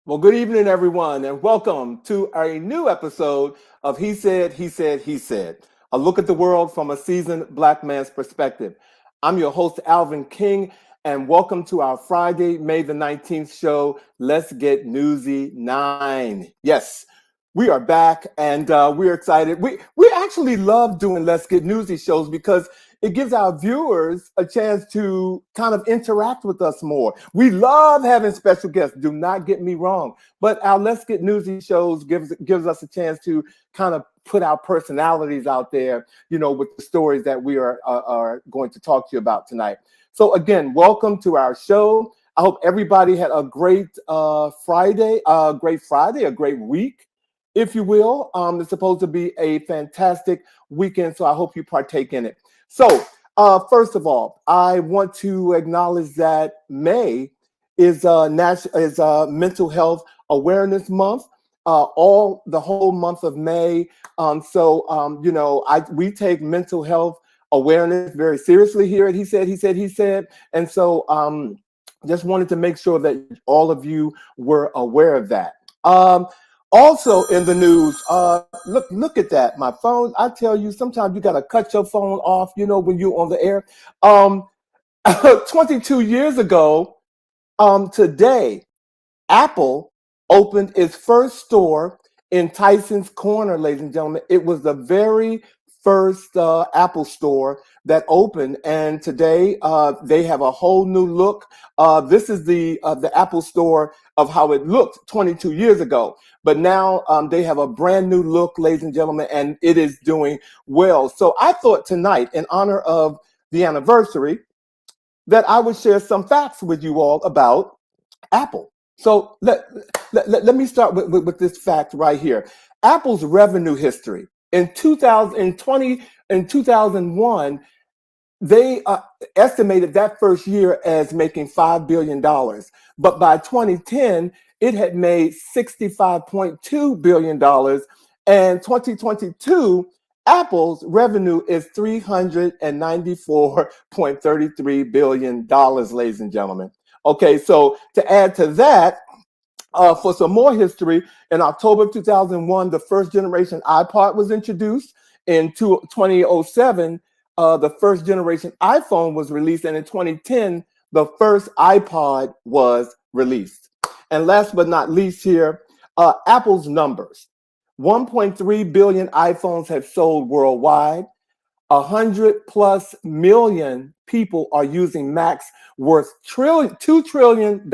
Well, good evening, everyone, and welcome to a new episode of He Said, He Said, He Said, a look at the world from a seasoned Black man's perspective. I'm your host, Alvin King, and welcome to our Friday, May the 19th show, Let's Get Newsy IX. Yes, we are back, and we're excited. We actually love doing Let's Get Newsy shows because it gives our viewers a chance to kind of interact with us more. We love having special guests. Do not get me wrong, but our Let's Get Newsy shows gives us a chance to kind of put our personalities out there, with the stories that we are going to talk to you about tonight. So again, welcome to our show. I hope everybody had a great Friday, a great week, if you will. It's supposed to be a fantastic weekend, so I hope you partake in it. So, first of all, I want to acknowledge that May is Mental Health Awareness Month. The whole month of May. We take mental health awareness very seriously here at He Said. And so, just wanted to make sure that all of you were aware of that. Also in the news, look at that. My phone, I tell you, sometimes you got to cut your phone off, when you're on the air. 22 years ago, today, Apple opened its first store in Tyson's Corner, ladies and gentlemen. It was the very first Apple store that opened, and today they have a whole new look. This is the Apple store of how it looked 22 years ago. But now they have a brand new look, ladies and gentlemen, and it is doing well. So I thought tonight, in honor of the anniversary, that I would share some facts with you all about Apple. So let me start with this fact right here. Apple's revenue history. In 2001, they estimated that first year as making $5 billion. But by 2010, it had made $65.2 billion. And 2022, Apple's revenue is $394.33 billion, ladies and gentlemen. Okay, so to add to that, for some more history, in October of 2001, the first generation iPod was introduced. In 2007, the first generation iPhone was released. And in 2010, the first iPod was released. And last but not least here, Apple's numbers. 1.3 billion iPhones have sold worldwide. 100+ million people are using Macs worth $2 trillion.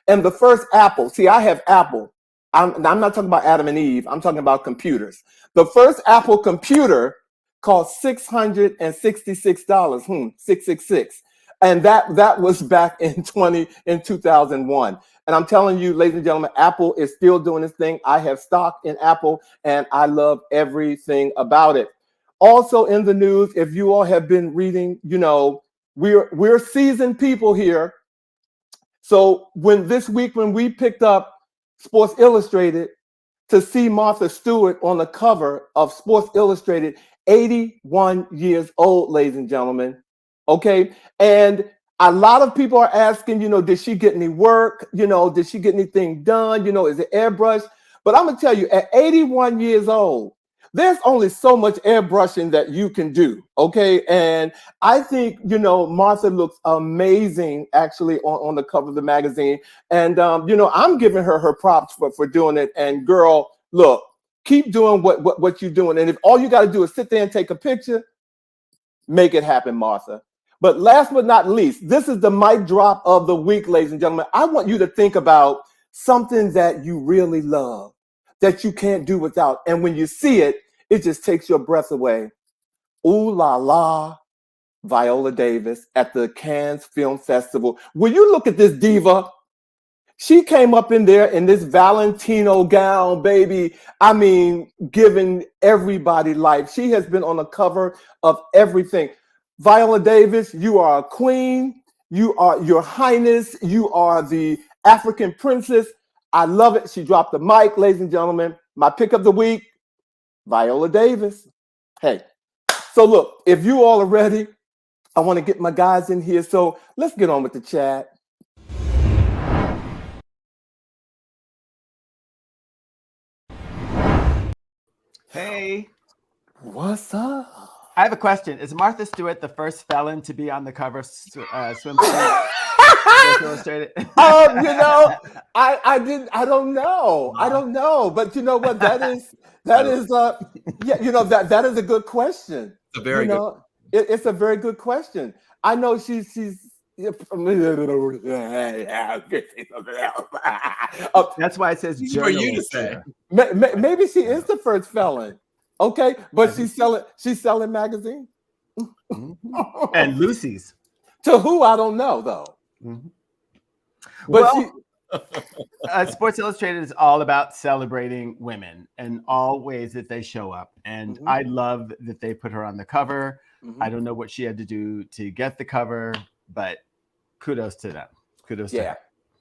And the first Apple, see, I have Apple. I'm not talking about Adam and Eve. I'm talking about computers. The first Apple computer cost $666, 666. And that was back in 2001. And I'm telling you, ladies and gentlemen, Apple is still doing this thing. I have stock in Apple and I love everything about it. Also in the news, if you all have been reading, we're seasoned people here. So when we picked up Sports Illustrated to see Martha Stewart on the cover of Sports Illustrated, 81 years old, ladies and gentlemen. Okay. And a lot of people are asking, did she get any work? Did she get anything done? Is it airbrush? But I'm going to tell you, at 81 years old, there's only so much airbrushing that you can do. Okay. And I think, Martha looks amazing actually on the cover of the magazine. And, I'm giving her props for doing it. And girl, look, keep doing what you're doing. And if all you got to do is sit there and take a picture, make it happen, Martha. But last but not least, this is the mic drop of the week, ladies and gentlemen. I want you to think about something that you really love, that you can't do without. And when you see it, it just takes your breath away. Ooh la la, Viola Davis at the Cannes Film Festival. Will you look at this diva? She came up in there in this Valentino gown, baby. I mean, giving everybody life. She has been on the cover of everything. Viola Davis, you are a queen. You are Your Highness. You are the African princess. I love it. She dropped the mic, ladies and gentlemen. My pick of the week, Viola Davis. Hey, so look, if you all are ready, I want to get my guys in here. So let's get on with the chat. Hey. What's up? I have a question. Is Martha Stewart the first felon to be on the cover of Swimsuit Illustrated? I don't know. I don't know. But you know what? That is yeah, that is a good question. It's a very good. It's a very good question. I know she's That's why it says for you to say. Maybe she is the first felon. Okay, but she's selling magazines. And Lucy's. To who? I don't know though. Mm-hmm. But Sports Illustrated is all about celebrating women and all ways that they show up. And I love that they put her on the cover. I don't know what she had to do to get the cover, but kudos to them. Kudos to her.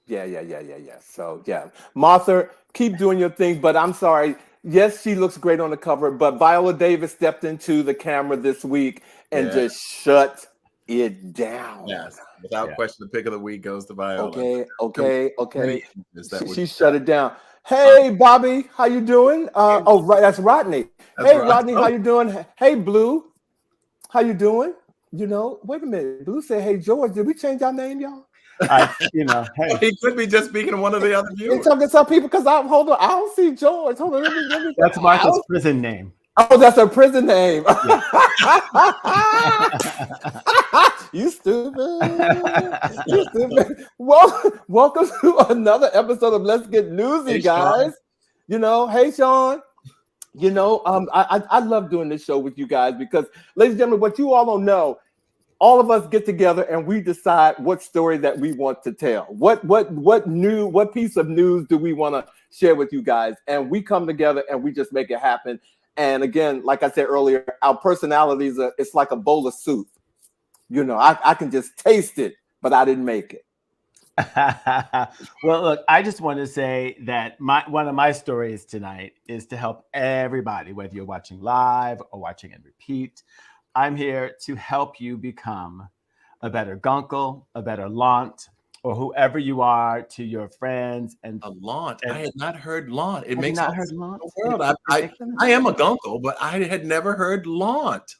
Yeah. So yeah, Martha, keep doing your thing. But I'm sorry. Yes, she looks great on the cover, but Viola Davis stepped into the camera this week and just shut it down. Yes, without question, the pick of the week goes to Viola. Okay. She shut it down. Hey, Bobby, how you doing? Right, that's Rodney. Rodney, how you doing? Hey, Blue, how you doing? Wait a minute. Blue said, "Hey, George, did we change our name, y'all?" Hey. He could be just speaking to one of the other viewers. He's talking to some people because I don't see George. Hold on, let me that's Martha's prison name. Oh, that's her prison name. Yeah. You stupid. Welcome to another episode of Let's Get Newsy, guys. Hey, Sean. I love doing this show with you guys because, ladies and gentlemen, what you all don't know, all of us get together and we decide what story that we want to tell. What piece of news do we want to share with you guys? And we come together and we just make it happen. And again, like I said earlier, our personalities it's like a bowl of soup. I can just taste it, but I didn't make it. Well, look, I just want to say that one of my stories tonight is to help everybody, whether you're watching live or watching and repeat. I'm here to help you become a better gunkle, a better launt, or whoever you are to your friends. And a launt. I had not heard launt. It makes not heard launt. I am a gunkle, but I had never heard launt.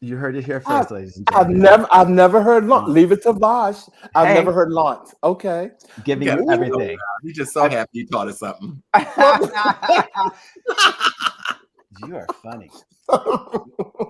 You heard it here first, ladies and gentlemen. I've never heard launt. Leave it to Vash. I've never heard launt. Okay. Giving you everything. He's just so happy you taught us something. You are funny.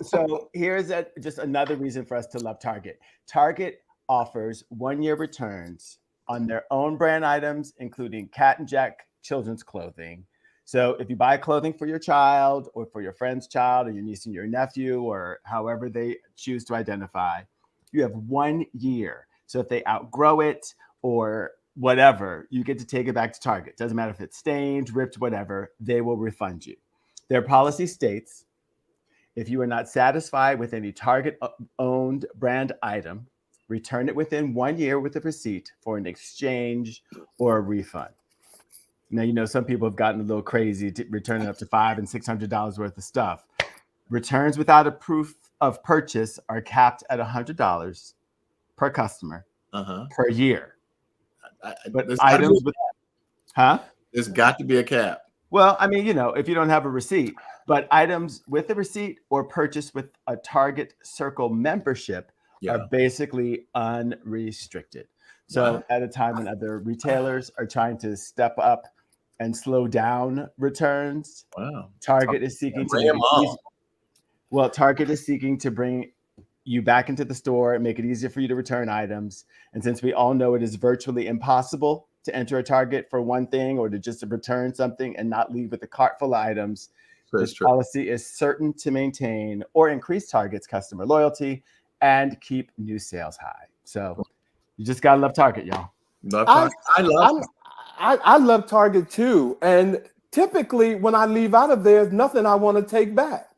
So here's just another reason for us to love Target. Target offers 1-year returns on their own brand items, including Cat and Jack children's clothing. So if you buy clothing for your child or for your friend's child or your niece and your nephew or however they choose to identify, you have 1 year. So if they outgrow it or whatever, you get to take it back to Target. Doesn't matter if it's stained, ripped, whatever, they will refund you. Their policy states, if you are not satisfied with any Target-owned brand item, return it within 1 year with a receipt for an exchange or a refund. Now, some people have gotten a little crazy returning up to $500 and $600 worth of stuff. Returns without a proof of purchase are capped at $100 per customer per year. But items with there's got to be a cap. Well, if you don't have a receipt, but items with a receipt or purchase with a Target Circle membership are basically unrestricted. So at a time when other retailers are trying to step up and slow down returns, Target is seeking to bring you back into the store and make it easier for you to return items. And since we all know it is virtually impossible to enter a Target for one thing or to just return something and not leave with a cart full of items, this policy is certain to maintain or increase Target's customer loyalty and keep new sales high. So you just gotta love Target, y'all. I love Target too, and typically when I leave out of there, there's nothing I want to take back.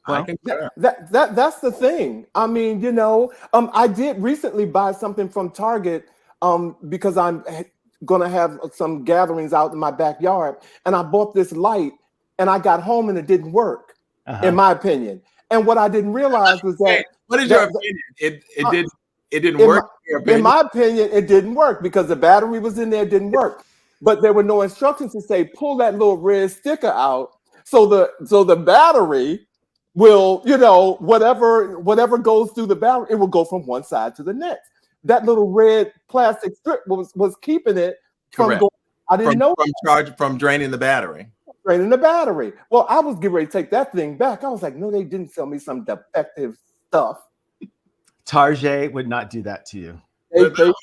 Well, that's the thing. I did recently buy something from Target because I'm gonna have some gatherings out in my backyard, and I bought this light, and I got home and it didn't work, in my opinion. And what I didn't realize was that. What is your opinion? It didn't work. In my opinion, it didn't work because the battery was in there, it didn't work. But there were no instructions to say, pull that little red sticker out, So the battery will, whatever goes through the battery, it will go from one side to the next. That little red plastic strip was keeping it from Correct. going. I didn't know from draining the battery. Draining the battery. Well, I was getting ready to take that thing back. I was like, no, they didn't sell me some defective stuff. Target would not do that to you. Kudos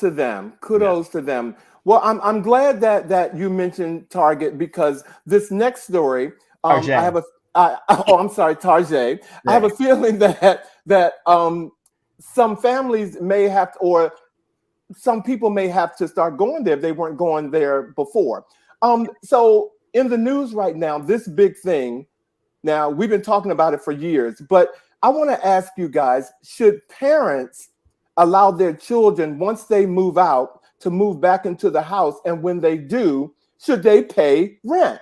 to them. Kudos to them. Well, I'm glad that you mentioned Target, because this next story, I'm sorry, Target. Yeah. I have a feeling that some families may have to, or some people may have to start going there if they weren't going there before. So in the news right now, this big thing. Now, we've been talking about it for years, but I want to ask you guys, should parents allow their children, once they move out, to move back into the house? And when they do, should they pay rent?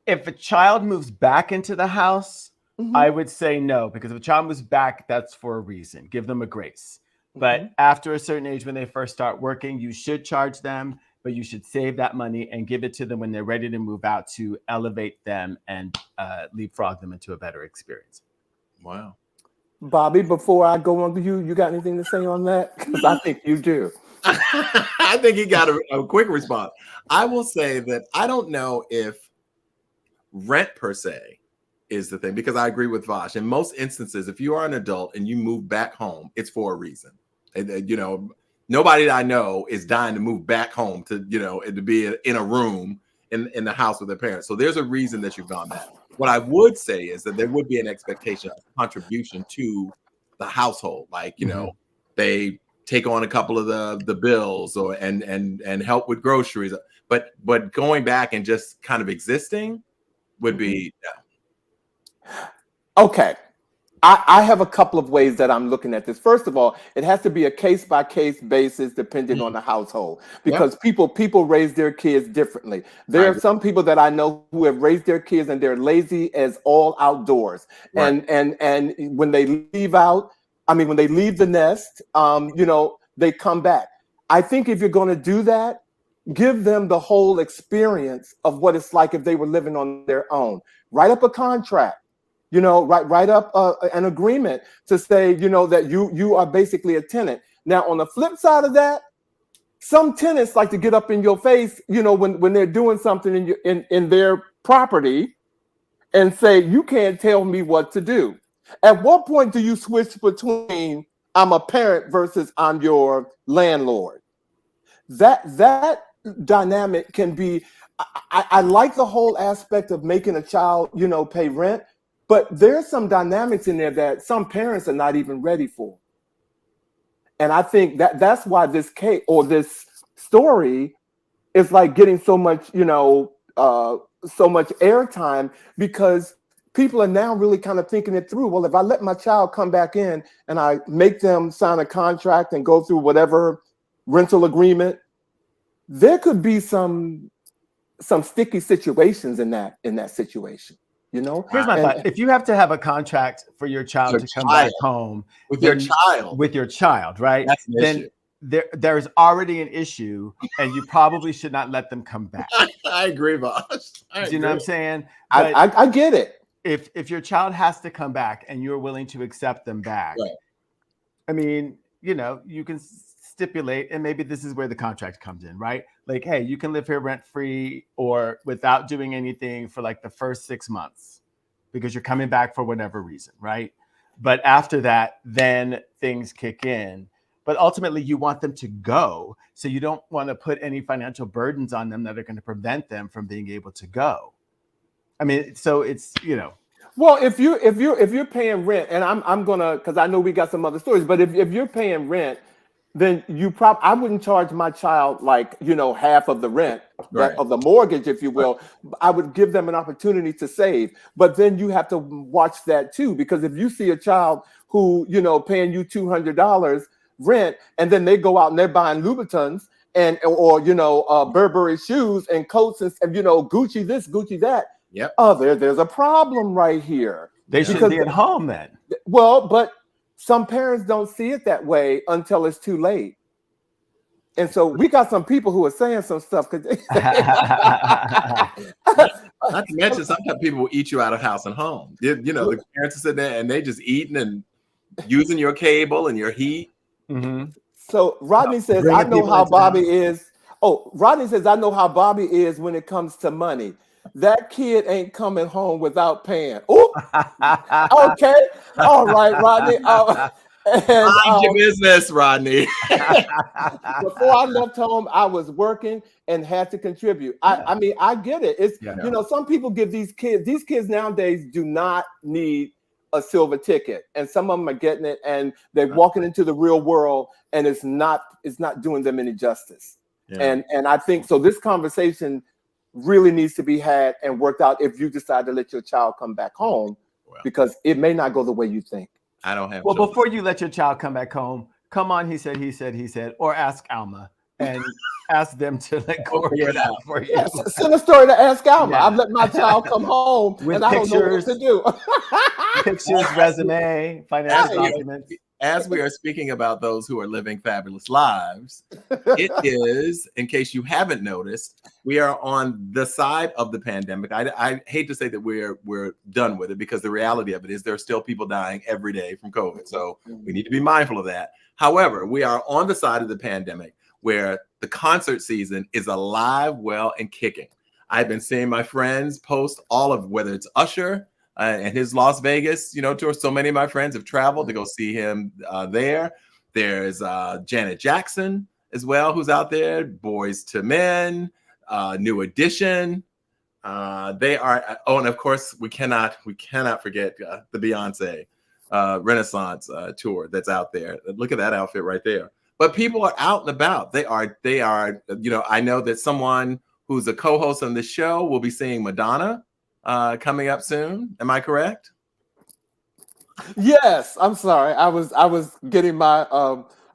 If a child moves back into the house, I would say no, because if a child moves back, that's for a reason. Give them a grace. But after a certain age, when they first start working, you should charge them, but you should save that money and give it to them when they're ready to move out, to elevate them and leapfrog them into a better experience. Wow. Bobby, before I go on to you got anything to say on that? Because I think you do. I think he got a quick response. I will say that I don't know if rent per se is the thing, because I agree with Vash. In most instances, if you are an adult and you move back home, it's for a reason. And, nobody that I know is dying to move back home to be in a room in the house with their parents. So there's a reason that you've gone back. What I would say is that there would be an expectation of contribution to the household. Like, they take on a couple of the bills and help with groceries. But going back and just kind of existing would be Okay. I have a couple of ways that I'm looking at this. First of all, it has to be a case-by-case basis depending on the household, because people raise their kids differently. There are some people that I know who have raised their kids and they're lazy as all outdoors. Right. And when they leave when they leave the nest, they come back. I think if you're going to do that, give them the whole experience of what it's like if they were living on their own. Write up a contract. Write up an agreement to say, that you are basically a tenant. Now, on the flip side of that, some tenants like to get up in your face, when they're doing something in their property, and say, you can't tell me what to do. At what point do you switch between I'm a parent versus I'm your landlord? That dynamic can be. I like the whole aspect of making a child, pay rent. But there's some dynamics in there that some parents are not even ready for. And I think that's why this case or this story is like getting so much, so much airtime, because people are now really kind of thinking it through. Well, if I let my child come back in and I make them sign a contract and go through whatever rental agreement, there could be some sticky situations in that situation. Here's my thought. If you have to have a contract for your child to come back home with your child, right? Then there's already an issue, and you probably should not let them come back. I agree, Bosh. Do you know what I'm saying? I get it. If your child has to come back and you're willing to accept them back, right. I mean, you can stipulate, and maybe this is where the contract comes in, right? Like, hey, you can live here rent free or without doing anything for like the first 6 months because you're coming back for whatever reason, right? But after that, then things kick in. But ultimately, you want them to go. So you don't want to put any financial burdens on them that are going to prevent them from being able to go. I mean, so it's, Well, if you're paying rent, and I'm gonna, because I know we got some other stories, but if you're paying rent, then I wouldn't charge my child half of the rent of the mortgage, if you will. I would give them an opportunity to save. But then you have to watch that too, because if you see a child who, paying you $200 rent, and then they go out and they're buying Louboutins or Burberry shoes and coats and Gucci this, Gucci that. Yep. Oh, there's a problem right here. They should be at home then. Well, but some parents don't see it that way until it's too late. And so we got some people who are saying some stuff. Not to mention, sometimes people will eat you out of house and home. You know, the parents are sitting there and they just eating and using your cable and your heat. Mm-hmm. So Rodney says, I know how Bobby is. Oh, Rodney says, I know how Bobby is when it comes to money. That kid ain't coming home without paying. Oh, okay. All right, Rodney. Mind your business, Rodney. Before I left home, I was working and had to contribute. I mean, I get it. It's you know, some people give these kids nowadays do not need a silver ticket, and some of them are getting it, and they're walking into the real world, and it's not doing them any justice. Yeah. And I think so. This conversation really needs to be had and worked out if you decide to let your child come back home, because it may not go the way you think. I don't have. Well, before you let your child come back home, come on, he said, or ask Alma and ask them to go work it out for you. Send a story to Ask Alma. I've let my child come home with and pictures, I don't know what to do. Pictures, resume, financial documents. As we are speaking about those who are living fabulous lives, it is, in case you haven't noticed, we are on the side of the pandemic. I hate to say that we're done with it, because the reality of it is there are still people dying every day from COVID. So we need to be mindful of that. However, we are on the side of the pandemic where the concert season is alive, well, and kicking. I've been seeing my friends post all of, whether it's Usher, and his Las Vegas, tour. So many of my friends have traveled to go see him there. There's Janet Jackson as well, who's out there. Boys to Men, New Edition. They are. Oh, and of course, we cannot forget the Beyonce Renaissance tour that's out there. Look at that outfit right there. But people are out and about. They are. I know that someone who's a co-host on this show will be seeing Madonna coming up soon. Am I correct? Yes. I'm sorry. I was getting my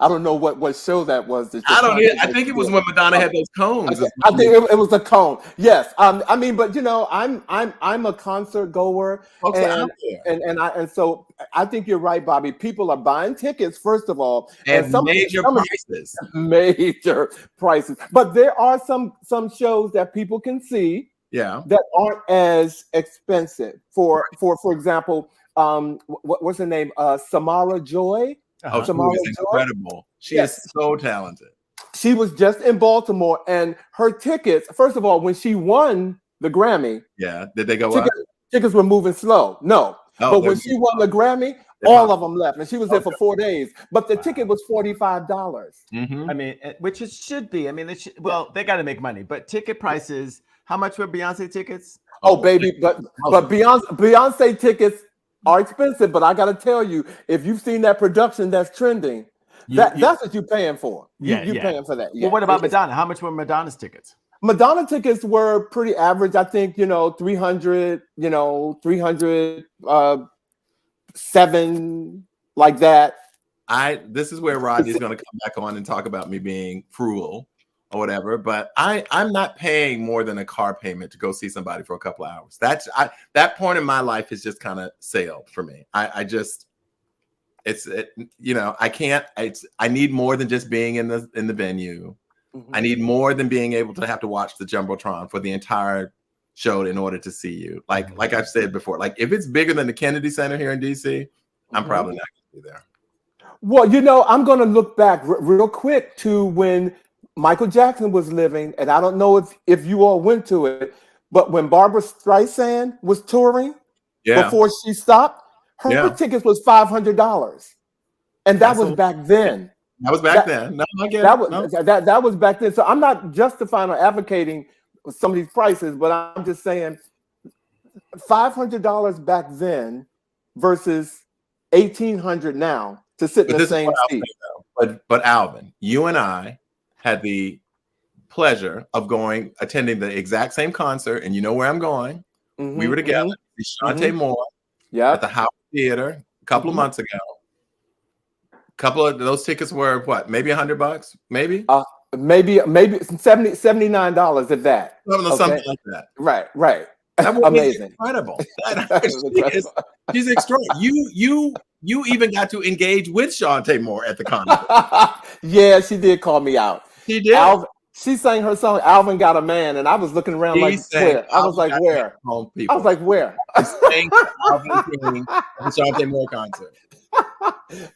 I don't know what show that was. I think it was when Madonna had those cones. I think it was a cone. Yes. I mean, but I'm a concert goer, and so I think you're right, Bobby. People are buying tickets first of all, and major prices. But there are some shows that people can see. Yeah, that aren't as expensive. For example, what's her name? Samara Joy. Samara Joy? Incredible. She is so talented. She was just in Baltimore, and her tickets. First of all, when she won the Grammy, did they go up? Tickets were moving slow. No, but when she won the Grammy, all of them left, and she was there for 4 days. But the ticket was $45. Mm-hmm. I mean, which it should be. I mean, they got to make money, but ticket prices. How much were Beyonce tickets? Oh, baby, but Beyonce tickets are expensive. But I got to tell you, if you've seen that production that's trending, that's what you're paying for. You're paying for that. Well, what about Madonna? How much were Madonna's tickets? Madonna tickets were pretty average. I think 300, 7 like that. This is where Rodney's going to come back on and talk about me being frugal or whatever, but I'm not paying more than a car payment to go see somebody for a couple of hours. That point in my life has just kind of sailed for me. I can't. I need more than just being in the venue. Mm-hmm. I need more than being able to have to watch the Jumbotron for the entire show in order to see you. Like I've said before, like if it's bigger than the Kennedy Center here in DC, I'm probably not going to be there. Well, I'm going to look back real quick to when Michael Jackson was living, and I don't know if you all went to it, but when Barbara Streisand was touring before she stopped, her tickets was $500, and that was back then. That was back then. No, I get that was back then. So I'm not justifying or advocating some of these prices, but I'm just saying $500 back then versus $1,800 now to sit in the same seat. But Alvin, you and I had the pleasure of attending the exact same concert, and you know where I'm going. Mm-hmm, we were together. Shantae Moore at the Howard Theater a couple of months ago. A couple of those tickets were what? Maybe $100, maybe? Maybe $79 at that. Something like that. Right. That amazing. Incredible. She's extraordinary. You even got to engage with Shantae Moore at the concert. Yeah, she did call me out. She did. Alvin, she sang her song, Alvin Got a Man, and I was looking around like, where? I was like, where? I was like, where? She sang Alvin King at the Shante Moore concert.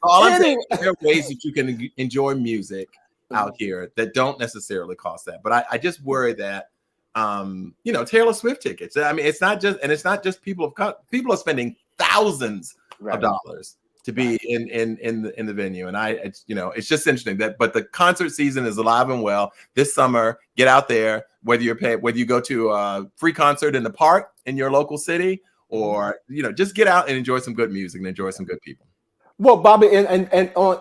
All I'm saying is there are ways that you can enjoy music out here that don't necessarily cost that. But I just worry that, Taylor Swift tickets. I mean, it's not just people are spending thousands of dollars to be in the venue. And it's just interesting but the concert season is alive and well this summer. Get out there, whether you go to a free concert in the park in your local city, or, just get out and enjoy some good music and enjoy some good people. Well, Bobby, and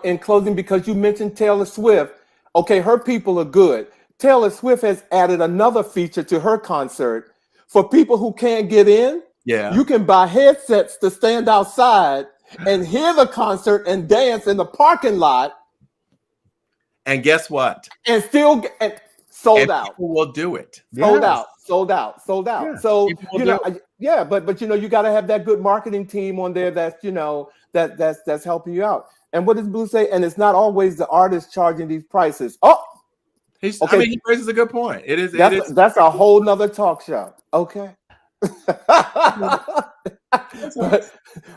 in closing, because you mentioned Taylor Swift, okay, her people are good. Taylor Swift has added another feature to her concert. For people who can't get in, you can buy headsets to stand outside and hear the concert and dance in the parking lot. And guess what? And still sold out. People will do it. Sold out. Yeah. So, but you got to have that good marketing team on there that's that's helping you out. And what does Blue say? And it's not always the artist charging these prices. Oh, he raises a good point. That's a whole nother talk show. Okay.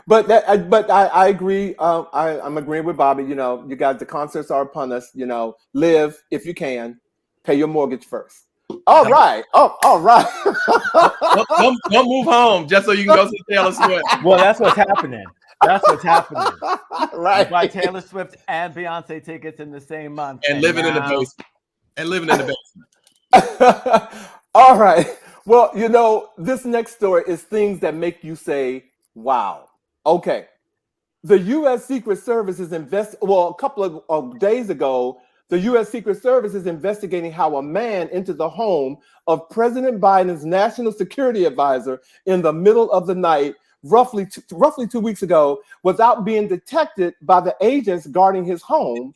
but I agree. I'm agreeing with Bobby. You guys, the concerts are upon us. Live if you can, pay your mortgage first. All right. Don't move home just so you can go see Taylor Swift. Well, that's what's happening. Right. Buy Taylor Swift and Beyonce tickets in the same month. And living in the basement. All right. Well, this next story is things that make you say, wow. Okay. The U.S. Secret Service is a couple of days ago, the U.S. Secret Service is investigating how a man entered the home of President Biden's national security advisor in the middle of the night, roughly 2 weeks ago, without being detected by the agents guarding his home,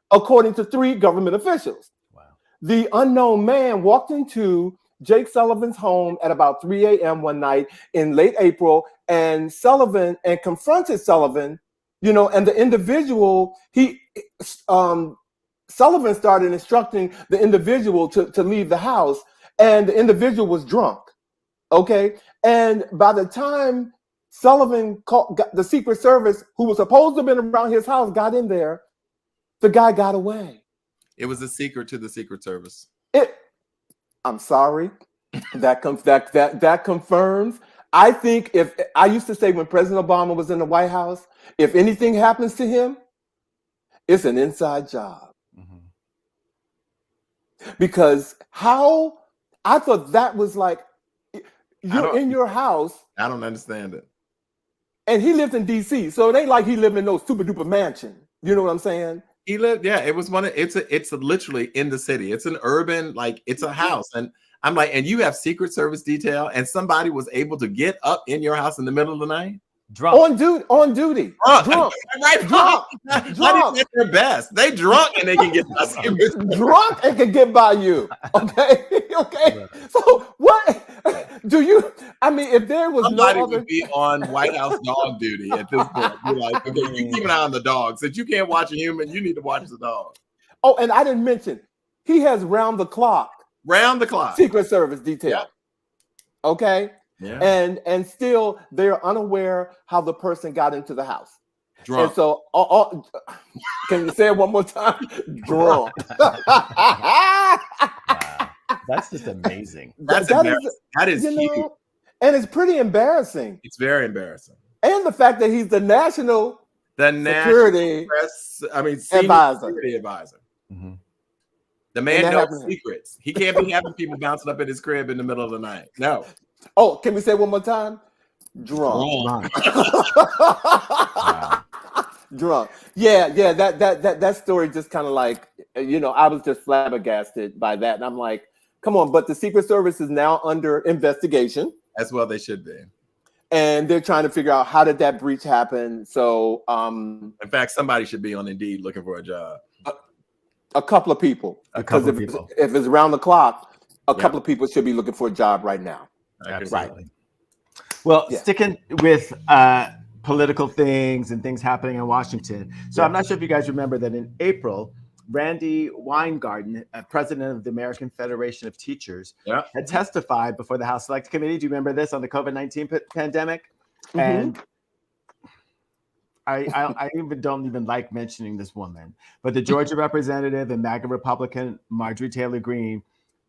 according to 3 government officials. Wow. The unknown man walked into Jake Sullivan's home at about 3 a.m. one night in late April, and confronted Sullivan, and the individual, Sullivan started instructing the individual to leave the house, and the individual was drunk. Okay. And by the time Sullivan the Secret Service, who was supposed to have been around his house, got in there, the guy got away. It was a secret to the Secret Service. I'm sorry. That confirms. I think I used to say when President Obama was in the White House, if anything happens to him, it's an inside job. Mm-hmm. Because I thought that was like, you're in your house. I don't understand it. And he lived in DC, so it ain't like he lived in no super duper mansion. You know what I'm saying? He lived, it was it's literally in the city. It's an urban, it's a house. And I'm like, and you have Secret Service detail, and somebody was able to get up in your house in the middle of the night? Drunk. On duty. Drunk. Drunk. Not even at their best. They drunk and they can get by you. Drunk and can get by you. Okay. Okay. So what do you? I mean, if there was somebody no other... would be on White House dog duty at this point. You're like, okay, you keep an eye on the dog. Since you can't watch a human, you need to watch the dog. Oh, and I didn't mention he has round the clock Secret Service detail. Yeah. Okay. Yeah. And still they're unaware how the person got into the house. Drunk. And so can you say it one more time? Drunk. Wow. That's just amazing. That is huge. And it's pretty embarrassing. It's very embarrassing. And the fact that he's the national security security advisor. Mm-hmm. The man knows secrets. He can't be having people bouncing up at his crib in the middle of the night. No. Oh, can we say it one more time? Drunk. Wow. Drunk. Yeah. That story just kind of like, I was just flabbergasted by that. And I'm like, come on, but the Secret Service is now under investigation. As well they should be. And they're trying to figure out how did that breach happen. So in fact, somebody should be on Indeed looking for a job. A couple of people. Because if it's around the clock, a couple of people should be looking for a job right now. Absolutely. Right. Well, sticking with political things and things happening in Washington. So I'm not sure if you guys remember that in April, Randy Weingarten, president of the American Federation of Teachers, Yeah. had testified before the House Select Committee. Do you remember this, on the COVID-19 pandemic? Mm-hmm. And I don't even like mentioning this woman, but the Georgia representative and MAGA Republican Marjorie Taylor Greene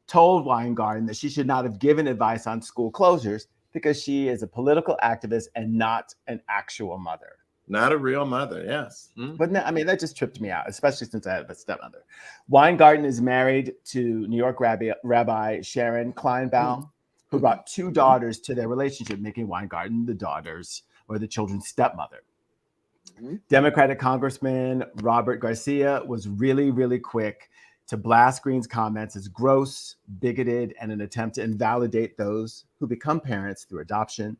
told Weingarten that she should not have given advice on school closures because she is a political activist and not an actual mother. Not a real mother, yes. But I mean, that just tripped me out, especially since I have a stepmother. Weingarten is married to New York Rabbi Sharon Kleinbaum, who brought two daughters to their relationship, making Weingarten the daughters or the children's stepmother. Democratic Congressman Robert Garcia was really, really quick to blast Greene's comments as gross, bigoted, and an attempt to invalidate those who become parents through adoption,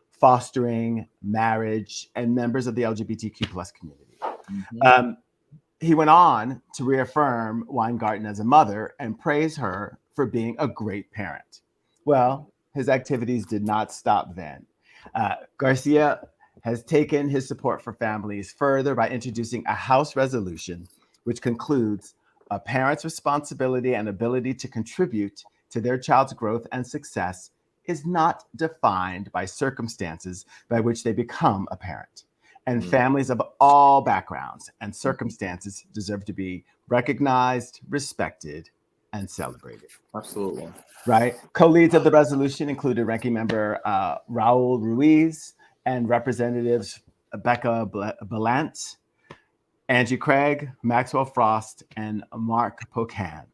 fostering, marriage, and members of the LGBTQ plus community. He went on to reaffirm Weingarten as a mother and praise her for being a great parent. Well, his activities did not stop then. Garcia has taken his support for families further by introducing a House resolution which concludes a parent's responsibility and ability to contribute to their child's growth and success is not defined by circumstances by which they become a parent. And families of all backgrounds and circumstances deserve to be recognized, respected, and celebrated. Absolutely. Right? Co-leads of the resolution included Ranking Member Raul Ruiz and Representatives Becca Ballant, Angie Craig, Maxwell Frost, and Mark Pocan.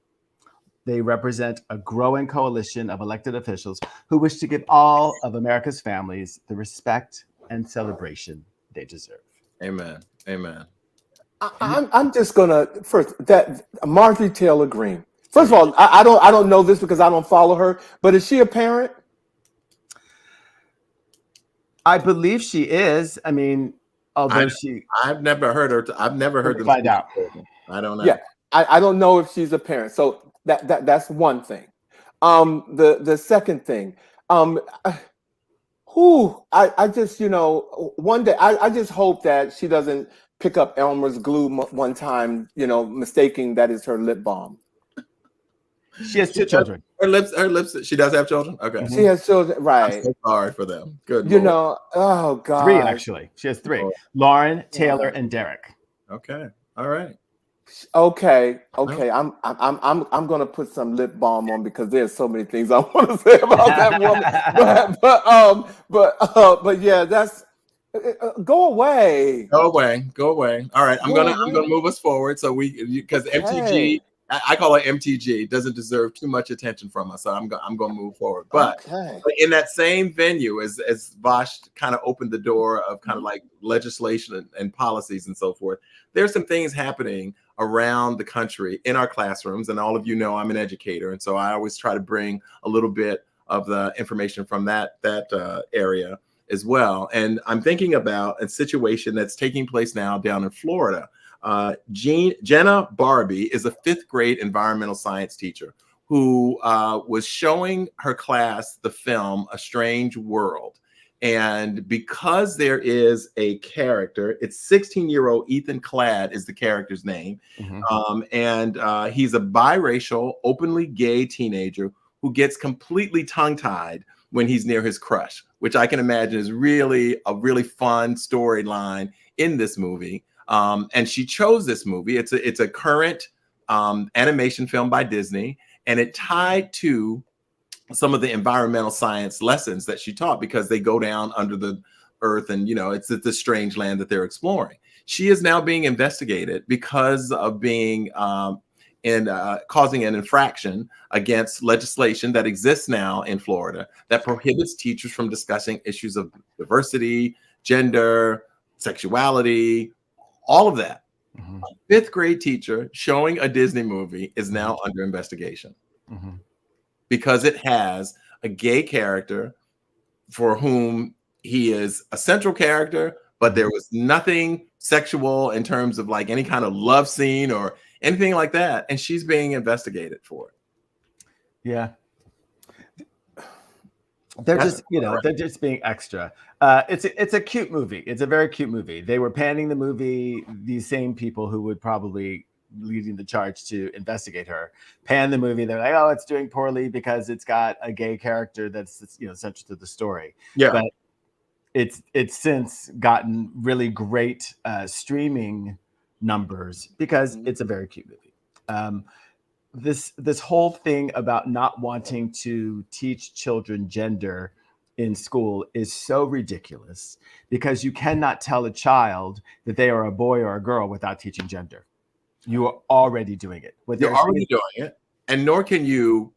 They represent a growing coalition of elected officials who wish to give all of America's families the respect and celebration they deserve. Amen. Amen. I'm just gonna first that Marjorie Taylor Greene. First of all, I don't know this because I don't follow her, but is she a parent? I believe she is. I mean, although I've never heard her. I've never heard them find out. I don't know. Yeah, I don't know if she's a parent. So that's one thing. The second thing, I just, one day I just hope that she doesn't pick up Elmer's glue one time, mistaking that is her lip balm. She has two children. Her lips. She does have children. Okay. She has children, right? I'm so sorry for them. Good. Oh God. Three actually. She has three: Lauren, Taylor, and Derek. Okay. All right. Okay. I'm gonna put some lip balm on because there's so many things I want to say about that woman. But yeah, that's go away. Go away. All right, I'm gonna move us forward so because MTG. I call it MTG. Doesn't deserve too much attention from us, so I'm going to move forward. But in that same venue, as Vash kind of opened the door of kind of like legislation and policies and so forth, there's some things happening around the country in our classrooms. And all of you know I'm an educator, and so I always try to bring a little bit of the information from that area as well. And I'm thinking about a situation that's taking place now down in Florida. Jenna Barbie is a 5th grade environmental science teacher who was showing her class the film A Strange World. And because there is a character, it's 16-year-old Ethan Cladd is the character's name. And he's a biracial, openly gay teenager who gets completely tongue-tied when he's near his crush, which I can imagine is really a really fun storyline in this movie. And she chose this movie. It's a current animation film by Disney, and it tied to some of the environmental science lessons that she taught because they go down under the earth and, it's the strange land that they're exploring. She is now being investigated because of being causing an infraction against legislation that exists now in Florida that prohibits teachers from discussing issues of diversity, gender, sexuality, all of that. A 5th grade teacher showing a Disney movie is now under investigation because it has a gay character for whom he is a central character, but there was nothing sexual in terms of like any kind of love scene or anything like that. And she's being investigated for it. Yeah. They're just being extra. It's a cute movie. It's a very cute movie. They were panning the movie, these same people who would probably leading the charge to investigate her. Pan the movie, they're like, oh, it's doing poorly because it's got a gay character that's, you know, central to the story. Yeah. But it's since gotten really great streaming numbers because it's a very cute movie. This whole thing about not wanting to teach children gender in school is so ridiculous because you cannot tell a child that they are a boy or a girl without teaching gender. You are already doing it. You're already doing it, and nor can you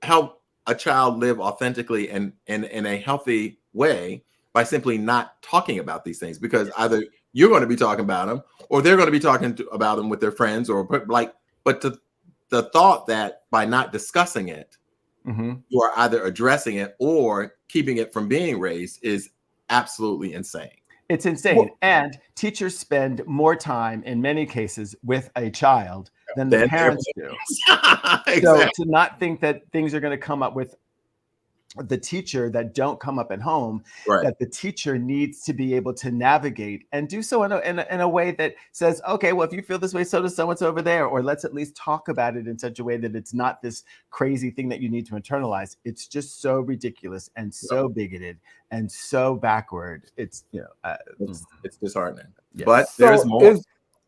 help a child live authentically and in a healthy way by simply not talking about these things, because either you're going to be talking about them or they're going to be talking about them with their friends, or like, but the thought that by not discussing it, you are either addressing it or keeping it from being raised is absolutely insane. It's insane. And teachers spend more time in many cases with a child than the parents do. Exactly. So to not think that things are going to come up with the teacher that don't come up at home, that the teacher needs to be able to navigate and do so in a way that says, okay, well, if you feel this way, so does someone's over there, or let's at least talk about it in such a way that it's not this crazy thing that you need to internalize. It's just so ridiculous and so bigoted and so backward. It's, you know, it's disheartening. Yes. But there's more.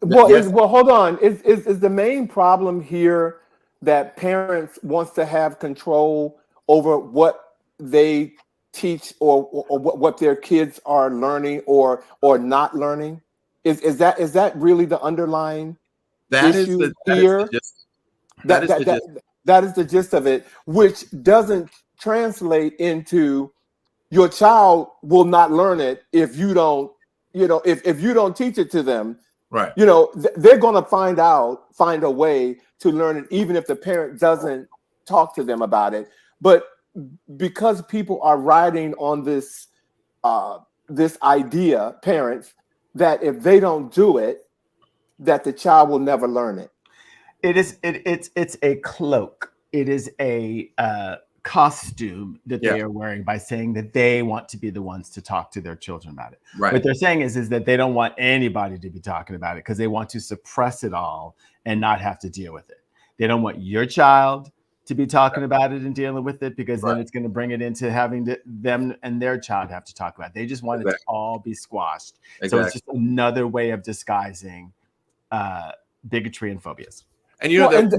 Well, hold on. Is the main problem here that parents wants to have control over what they teach or what their kids are learning or not learning? Is that really the underlying issue here? That is the gist of it, which doesn't translate into your child will not learn it if you don't, if you don't teach it to them. Right. They're going to find a way to learn it, even if the parent doesn't talk to them about it. But because people are riding on this idea, parents, that if they don't do it, that the child will never learn it. It's a cloak. It is a costume that they are wearing by saying that they want to be the ones to talk to their children about it. Right. What they're saying is that they don't want anybody to be talking about it because they want to suppress it all and not have to deal with it. They don't want your child to be talking about it and dealing with it, because then it's going to bring it into having them and their child have to talk about it. They just want it to all be squashed. So it's just another way of disguising bigotry and phobias. And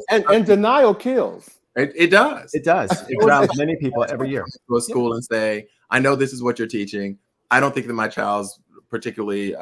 and denial kills. It does. It does. It drowns many people every year. Go to school and say, I know this is what you're teaching. I don't think that my child's particularly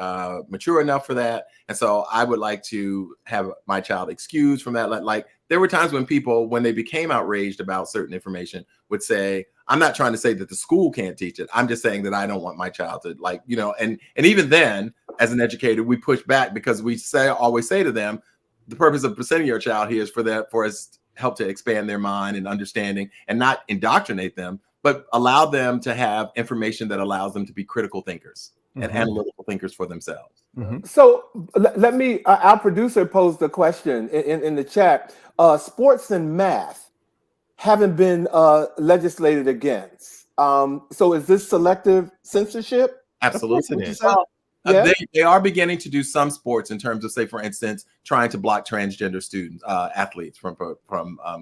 mature enough for that. And so I would like to have my child excused from that. Like there were times when people, when they became outraged about certain information, would say, I'm not trying to say that the school can't teach it. I'm just saying that I don't want my child to, like, and even then, as an educator, we push back because we always say to them, the purpose of presenting your child here is for us help to expand their mind and understanding and not indoctrinate them, but allow them to have information that allows them to be critical thinkers and analytical thinkers for themselves. So let me, our producer posed the question in the chat. Sports and math haven't been legislated against. So is this selective censorship? Absolutely. Yeah. They are beginning to do some sports in terms of, say, for instance, trying to block transgender students, athletes from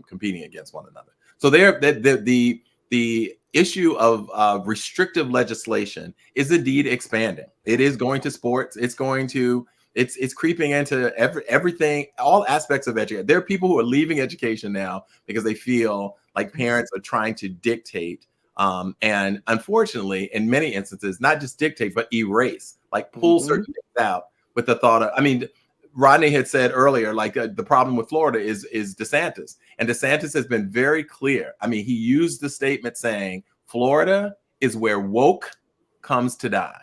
competing against one another. So the issue of restrictive legislation is indeed expanding. It is going to sports. It's creeping into everything, all aspects of education. There are people who are leaving education now because they feel like parents are trying to dictate. And unfortunately, in many instances, not just dictate, but erase, like pull certain things out with the thought of, I mean, Rodney had said earlier, like the problem with Florida is DeSantis. And DeSantis has been very clear. I mean, he used the statement saying, Florida is where woke comes to die.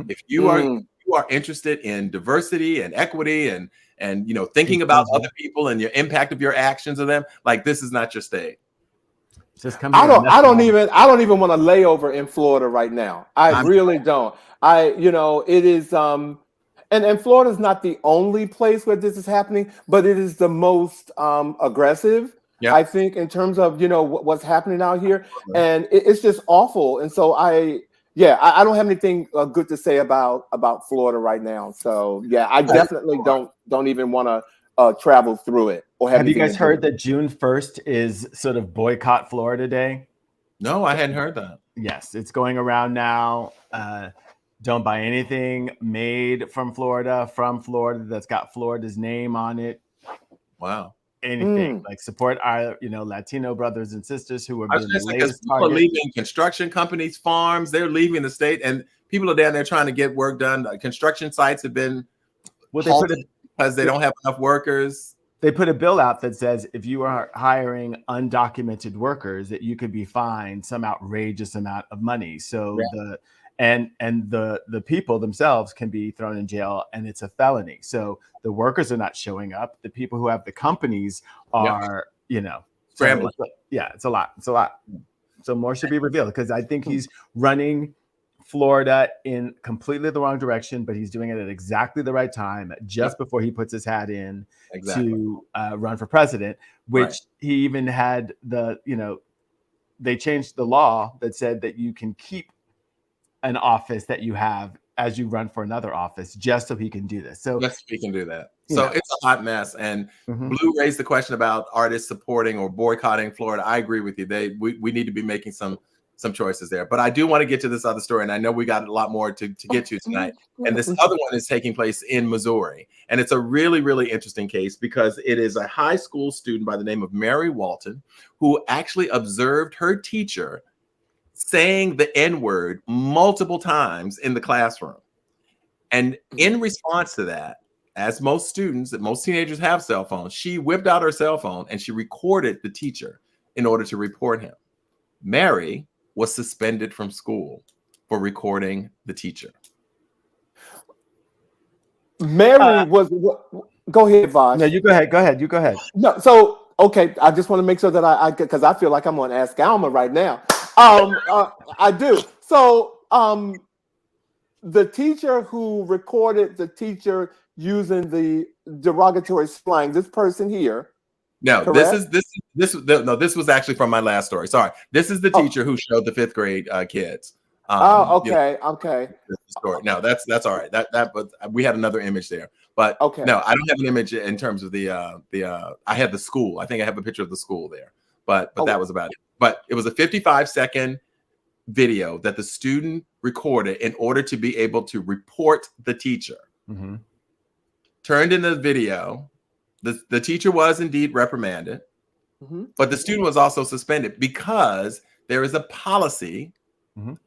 If you are interested in diversity and equity and thinking about other people and your impact of your actions of them, like, this is not your state. I don't even want to lay over in Florida right now. I really don't. It is and Florida's not the only place where this is happening, but it is the most aggressive. Yeah. I think in terms of what's happening out here, and it's just awful. And so I don't have anything good to say about Florida right now. So yeah, I definitely don't even want travel through it or have you anything guys to do heard with it. that June 1st is sort of boycott Florida Day? No, I hadn't heard that. Yes, it's going around now. Don't buy anything made from Florida that's got Florida's name on it. Wow. Anything like support our Latino brothers and sisters who are I was being the just because latest people are target. leaving construction companies, farms, they're leaving the state, and people are down there trying to get work done. Construction sites have been halted because they don't have enough workers. They put a bill out that says if you are hiring undocumented workers, that you could be fined some outrageous amount of money. So the people themselves can be thrown in jail, and it's a felony. So the workers are not showing up. The people who have the companies are, scrambling. So it's a lot. It's a lot. So more should be revealed because I think he's running Florida in completely the wrong direction, but he's doing it at exactly the right time, just before he puts his hat in to run for president, which he even had they changed the law that said that you can keep an office that you have as you run for another office, just so he can do this. So yes, we can do that. So it's a hot mess. And Blue raised the question about artists supporting or boycotting Florida. I agree with you. We need to be making some choices there. But I do want to get to this other story, and I know we got a lot more to get to tonight. And this other one is taking place in Missouri. And it's a really, really interesting case because it is a high school student by the name of Mary Walton who actually observed her teacher saying the N-word multiple times in the classroom. And in response to that, as most teenagers have cell phones, she whipped out her cell phone and she recorded the teacher in order to report him. Mary was suspended from school for recording the teacher. Mary was. Go ahead, Vash. No, you go ahead. You go ahead. No, so okay. I just want to make sure that because I feel like I'm on Ask Alma right now. I do. So the teacher who recorded the teacher using the derogatory slang, this person here. No, correct? this was actually from my last story. Sorry. This is the teacher who showed the 5th grade kids. Okay. The story. No, that's all right. But we had another image there. But okay. No, I don't have an image in terms of the I have the school. I think I have a picture of the school there. But that was about it. But it was a 55-second video that the student recorded in order to be able to report the teacher. Turned in the video. The teacher was indeed reprimanded, but the student was also suspended because there is a policy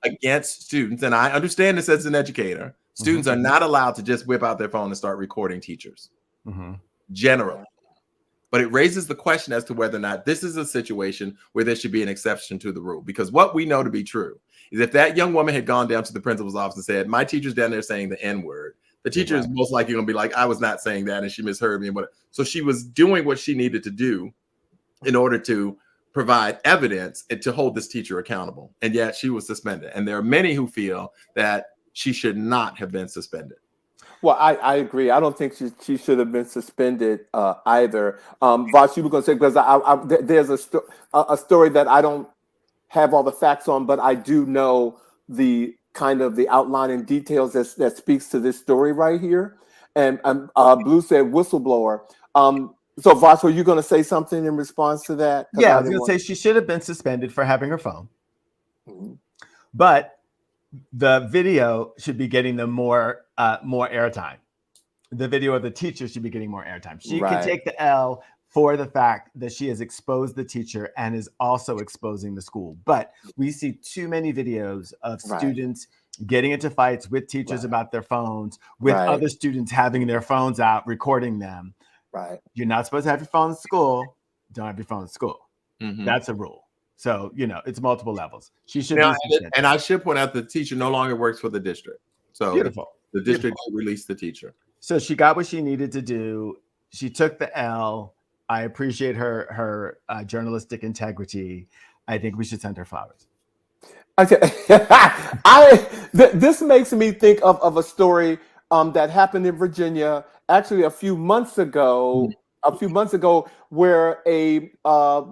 against students. And I understand this as an educator. Students are not allowed to just whip out their phone and start recording teachers generally. But it raises the question as to whether or not this is a situation where there should be an exception to the rule. Because what we know to be true is if that young woman had gone down to the principal's office and said, my teacher's down there saying the N-word, the teacher is most likely going to be like, I was not saying that, and she misheard me. So she was doing what she needed to do in order to provide evidence and to hold this teacher accountable. And yet she was suspended. And there are many who feel that she should not have been suspended. Well, I agree. I don't think she should have been suspended either. Vash, you were going to say, because there's a story that I don't have all the facts on, but I do know the kind of the outline and details that speaks to this story right here. And Blue said whistleblower. So Vash, were you going to say something in response to that? Yeah, I was going to say she should have been suspended for having her phone. But the video should be getting them more airtime. The video of the teacher should be getting more airtime. She can take the L for the fact that she has exposed the teacher and is also exposing the school. But we see too many videos of students getting into fights with teachers about their phones, with other students having their phones out, recording them. You're not supposed to have your phone in school. Don't have your phone in school. That's a rule. So, it's multiple levels. She should be. And I should point out the teacher no longer works for the district. So beautiful. The district released the teacher. So she got what she needed to do. She took the L. I appreciate her journalistic integrity. I think we should send her flowers. Okay. This makes me think of a story that happened in Virginia actually a few months ago, where a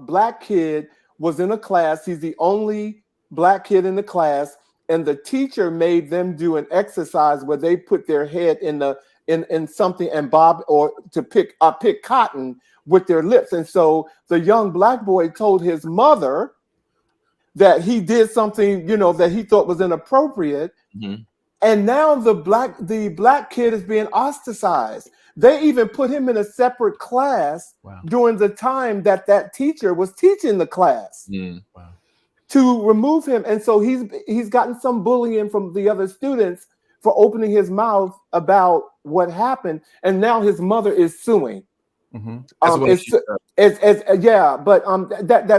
black kid was in a class. He's the only black kid in the class, and the teacher made them do an exercise where they put their head in in something and bob or to pick cotton with their lips. And so the young black boy told his mother that he did something, that he thought was inappropriate. Mhm. And now the black kid is being ostracized. They even put him in a separate class during the time that teacher was teaching the class to remove him. And so he's gotten some bullying from the other students for opening his mouth about what happened. And now his mother is suing. That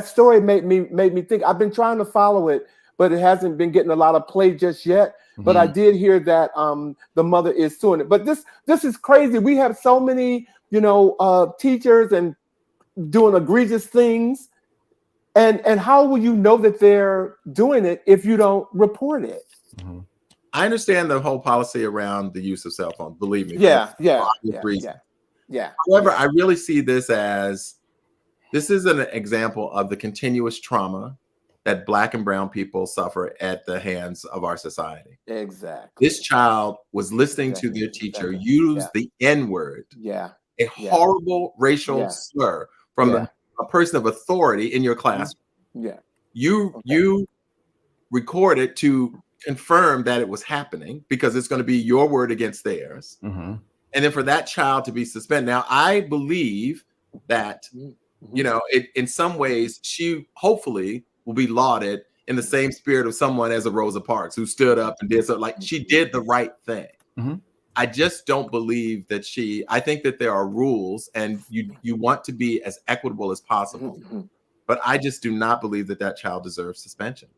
story made me think. I've been trying to follow it, but it hasn't been getting a lot of play just yet. But I did hear that the mother is suing it. But this is crazy. We have so many, teachers and doing egregious things, and how will you know that they're doing it if you don't report it? I understand the whole policy around the use of cell phones. Believe me. Yeah. However, I really see this is an example of the continuous trauma that Black and brown people suffer at the hands of our society. Exactly. This child was listening to their teacher use the N-word, a horrible racial slur from a person of authority in your class. You recorded to confirm that it was happening because it's going to be your word against theirs. And then for that child to be suspended. Now, I believe that, in some ways, she hopefully will be lauded in the same spirit of someone as a Rosa Parks who stood up and did so. Like, she did the right thing. I just don't believe that I think that there are rules and you want to be as equitable as possible. But I just do not believe that child deserves suspension.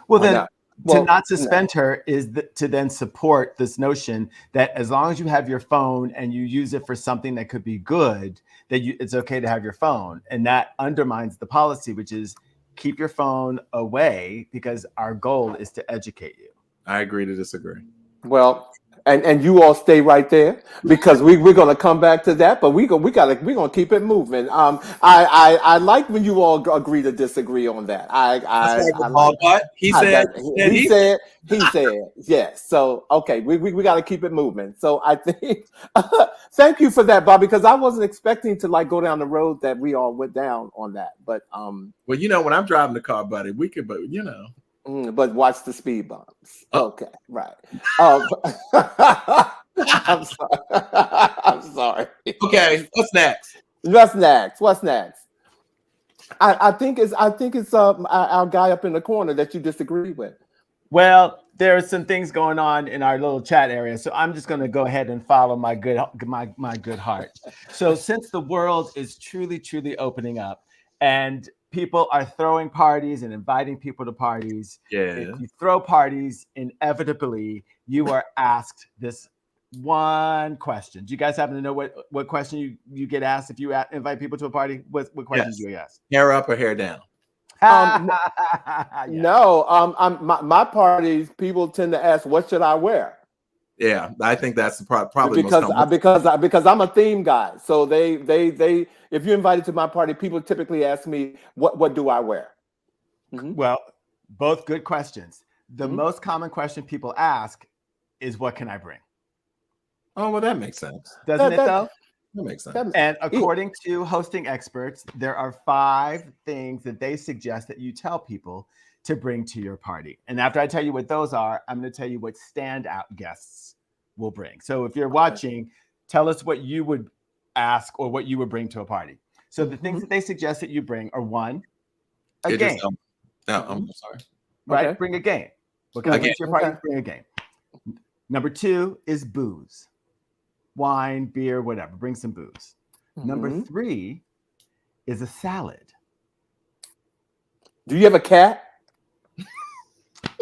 Well, then to not suspend her is to then support this notion that as long as you have your phone and you use it for something that could be good, that it's okay to have your phone. And that undermines the policy, which is keep your phone away because our goal is to educate you. I agree to disagree. Well, and you all stay right there because we're gonna come back to that, but we're gonna keep it moving. I like when you all agree to disagree on that. He said yes. So okay, we got to keep it moving. So I think thank you for that, Bob, because I wasn't expecting to go down the road that we all went down on that. But well, when I'm driving the car, buddy, we could, but but watch the speed bumps. Okay, right. I'm sorry. I'm sorry. Okay, what's next? What's next? I think it's our guy up in the corner that you disagree with. Well, there are some things going on in our little chat area, so I'm just going to go ahead and follow my good heart. So since the world is truly opening up and people are throwing parties and inviting people to parties. If you throw parties, inevitably you are asked this one question. Do you guys happen to know what question you get asked if you invite people to a party? What questions do you ask? Hair up or hair down? No. My parties, people tend to ask, "What should I wear?" Yeah, I think that's probably because I'm a theme guy. So they if you're invited to my party, people typically ask me, what do I wear? Well, both good questions. The most common question people ask is, what can I bring? Oh, well, that makes sense. Doesn't it though? That makes sense. And according to hosting experts, there are 5 things that they suggest that you tell people to bring to your party. And after I tell you what those are, I'm going to tell you what standout guests will bring. So if you're watching, tell us what you would ask or what you would bring to a party. So the things that they suggest that you bring are 1, a game. I'm sorry. Right? Okay. Bring a game. What can I bring to your party? Bring a game. Number 2 is booze. Wine, beer, whatever. Bring some booze. Number 3 is a salad. Do you have a cat?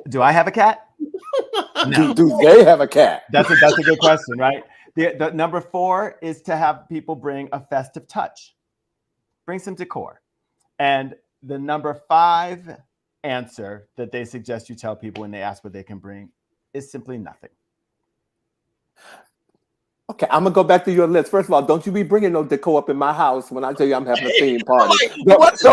Do I have a cat? No. Do they have a cat? That's a good question, right? The number 4 is to have people bring a festive touch. Bring some decor. And the number 5 answer that they suggest you tell people when they ask what they can bring is simply nothing. Okay, I'm gonna go back to your list. First of all, don't you be bringing no deco up in my house when I tell you I'm having a theme party. What you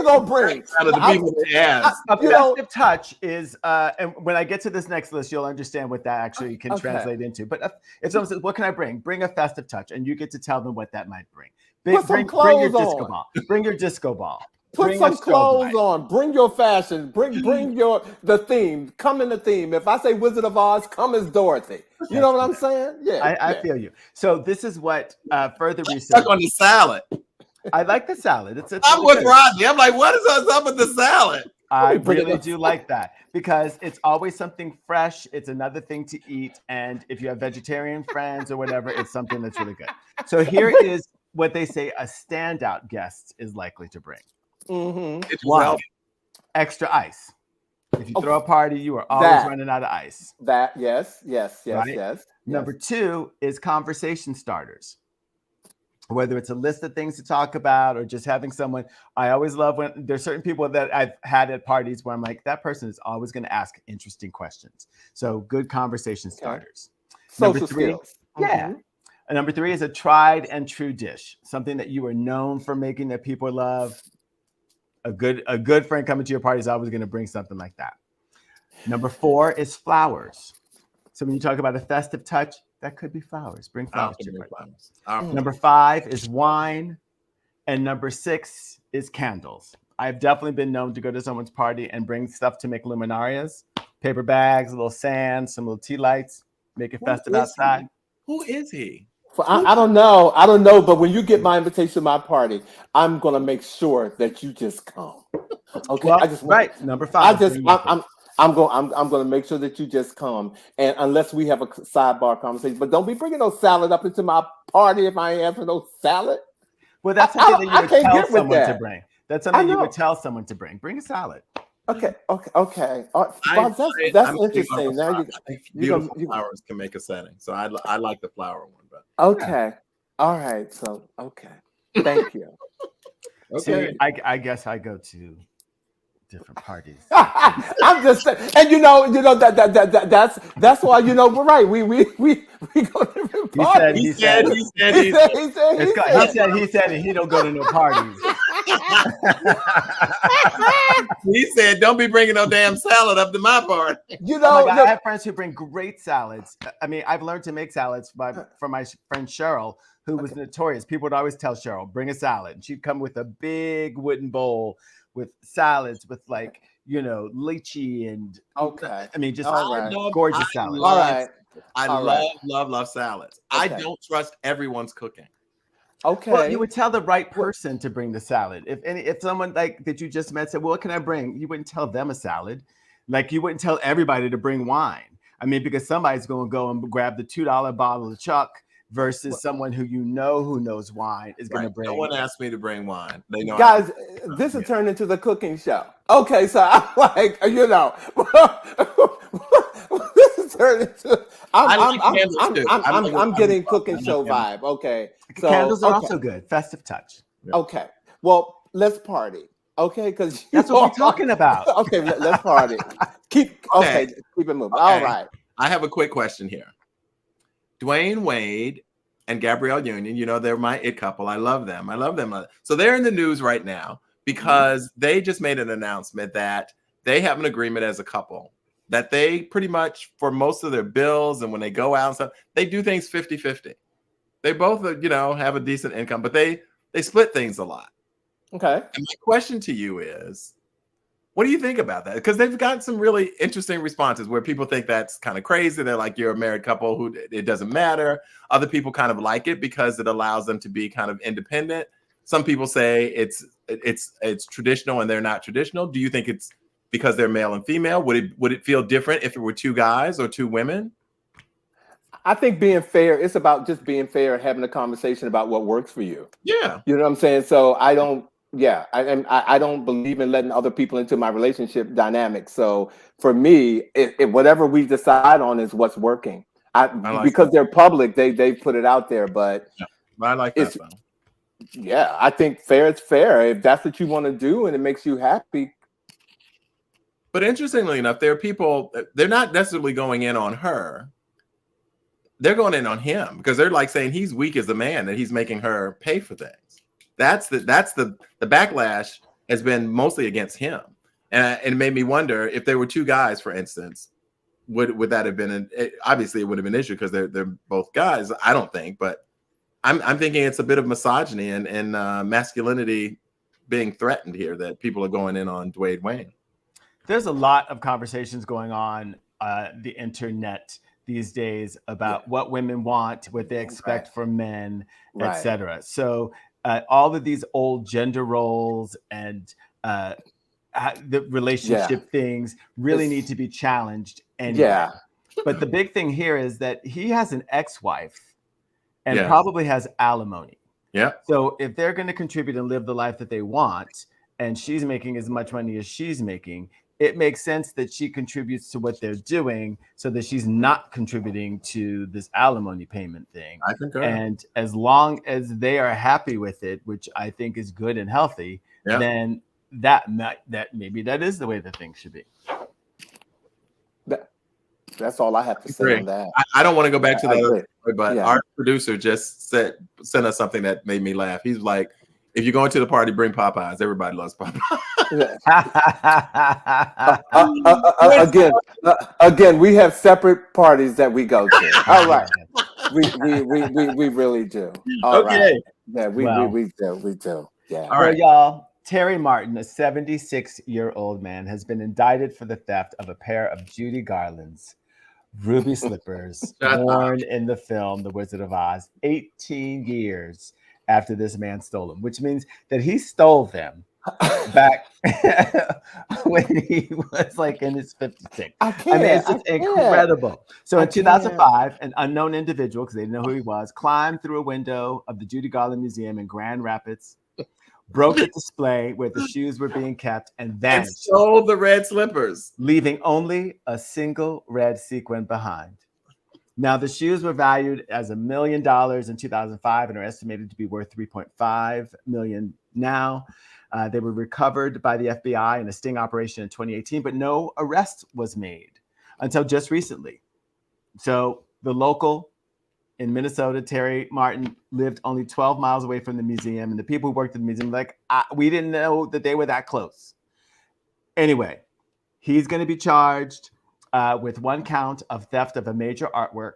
gonna bring? Out of the people they ask. A You know- festive touch is, and when I get to this next list, you'll understand what that actually can translate into. But if someone says, "What can I bring?" Bring a festive touch, and you get to tell them what that might bring. Put some bring your clothes disco on. ball. Bring your disco ball. Put Bring some a strobe clothes light. on. Bring your fashion. Bring the theme. Come in the theme. If I say Wizard of Oz, come as Dorothy. You know what I'm saying? Yeah. I feel you. So this is what further research. Stuck on the salad. I like the salad. It's I'm with Rodney. I'm like, what is up with the salad? I really do like that because it's always something fresh. It's another thing to eat. And if you have vegetarian friends or whatever, it's something that's really good. So here is what they say a standout guest is likely to bring. Mm-hmm. One, extra ice. If you throw a party, you are always running out of ice. That, yes. Right? Number two is conversation starters. Whether it's a list of things to talk about or just having someone, I always love when there's certain people that I've had at parties where I'm like, that person is always going to ask interesting questions. So good conversation starters. Social skills. Yeah. Mm-hmm. And number three is a tried and true dish, something that you are known for making that people love. A good friend coming to your party is always going to bring something like that. Number four is flowers. So when you talk about a festive touch, that could be flowers. Bring flowers to your party. Number five is wine. And number six is candles. I've definitely been known to go to someone's party and bring stuff to make luminarias, paper bags, a little sand, some little tea lights, make it festive outside. Who is he? I don't know, but when you get my invitation to my party, I'm gonna make sure that you just come. Okay, Well, number five. I'm gonna make sure that you just come, and unless we have a sidebar conversation, but don't be bringing no salad up into my party if I ain't having no salad. Well, that's something that you would tell someone to bring. That's something you would tell someone to bring. Bring a salad. Okay. Bob, that's interesting. Now you beautiful flowers can make a setting, so I like the flower one. But okay, all right. So thank you. Okay, so I guess I go to different parties. I'm just saying, and that's why we're right. We go to different parties. He said, and he don't go to no parties. He said, "Don't be bringing no damn salad up to my party." I have friends who bring great salads. I mean, I've learned to make salads from my friend Cheryl, who was notorious. People would always tell Cheryl, "Bring a salad." And she'd come with a big wooden bowl with salads with lychee and just gorgeous salads. All right. I love salads. Okay. I don't trust everyone's cooking. Okay. Well, you would tell the right person to bring the salad. If someone like that you just met said, "Well, what can I bring?" You wouldn't tell them a salad. Like you wouldn't tell everybody to bring wine. I mean, because somebody's going to go and grab the $2 bottle of Chuck versus someone who who knows wine is going to bring. No one asked me to bring wine. They know. Guys, this has turned into the cooking show. Okay, so I'm like, this has turned into. I'm getting cooking show vibe. Okay, so candles are also good. Festive touch. Okay, well, let's party. Okay, because that's what we're talking about. Okay, let's party. Keep it moving. Okay. All right. I have a quick question here. Dwayne Wade and Gabrielle Union, they're my it couple. I love them. So they're in the news right now because they just made an announcement that they have an agreement as a couple that they pretty much, for most of their bills and when they go out and stuff, they do things 50-50. They both, have a decent income, but they split things a lot. Okay. And my question to you is, what do you think about that? Because they've gotten some really interesting responses where people think that's kind of crazy. They're like, you're a married couple who it doesn't matter. Other people kind of like it because it allows them to be kind of independent. Some people say it's traditional and they're not traditional. Do you think it's because they're male and female? Would it feel different if it were two guys or two women? I think being fair, it's about just being fair and having a conversation about what works for you. Yeah. You know what I'm saying? So I don't believe in letting other people into my relationship dynamics. So for me, whatever we decide on is what's working. Because they're public, they put it out there. But I like that. Yeah, I think fair is fair. If that's what you want to do and it makes you happy. But interestingly enough, there are people, they're not necessarily going in on her. they're going in on him because they're like saying he's weak as a man, that he's making her pay for things. That's the backlash has been mostly against him. And it made me wonder if there were two guys, for instance, would that have been obviously it would have been an issue because they're both guys, I don't think, but I'm thinking it's a bit of misogyny and masculinity being threatened here, that people are going in on Dwayne Wayne. There's a lot of conversations going on the internet these days about what women want, what they expect from men, etc. So all of these old gender roles and the relationship things really need to be challenged anyway. But the big thing here is that he has an ex-wife and probably has alimony. Yeah. So if they're going to contribute and live the life that they want, and she's making as much money as she's making, it makes sense that she contributes to what they're doing so that she's not contributing to this alimony payment thing. I concur. And as long as they are happy with it, which I think is good and healthy, then that maybe that is the way the thing should be. That's all I have to say on that. I don't want to go back to the other story, but our producer just sent us something that made me laugh. He's like, if you're going to the party, bring Popeyes. Everybody loves Popeyes. Again, we have separate parties that we go to. All right. We really do. All right. Yeah, we do. Yeah. All right, y'all. Terry Martin, a 76-year-old man, has been indicted for the theft of a pair of Judy Garland's ruby slippers worn in the film The Wizard of Oz 18 years after this man stole them, which means that he stole them back when he was like in his 56. I mean, it's just incredible. So in 2005, an unknown individual, because they didn't know who he was, climbed through a window of the Judy Garland Museum in Grand Rapids, broke the display where the shoes were being kept, and vanished. And stole the red slippers, leaving only a single red sequin behind. Now, the shoes were valued as $1 million in 2005 and are estimated to be worth $3.5 million now. They were recovered by the FBI in a sting operation in 2018, but no arrest was made until just recently. So the local in Minnesota, Terry Martin, lived only 12 miles away from the museum, and the people who worked at the museum were like, we didn't know that they were that close. Anyway, he's going to be charged with one count of theft of a major artwork,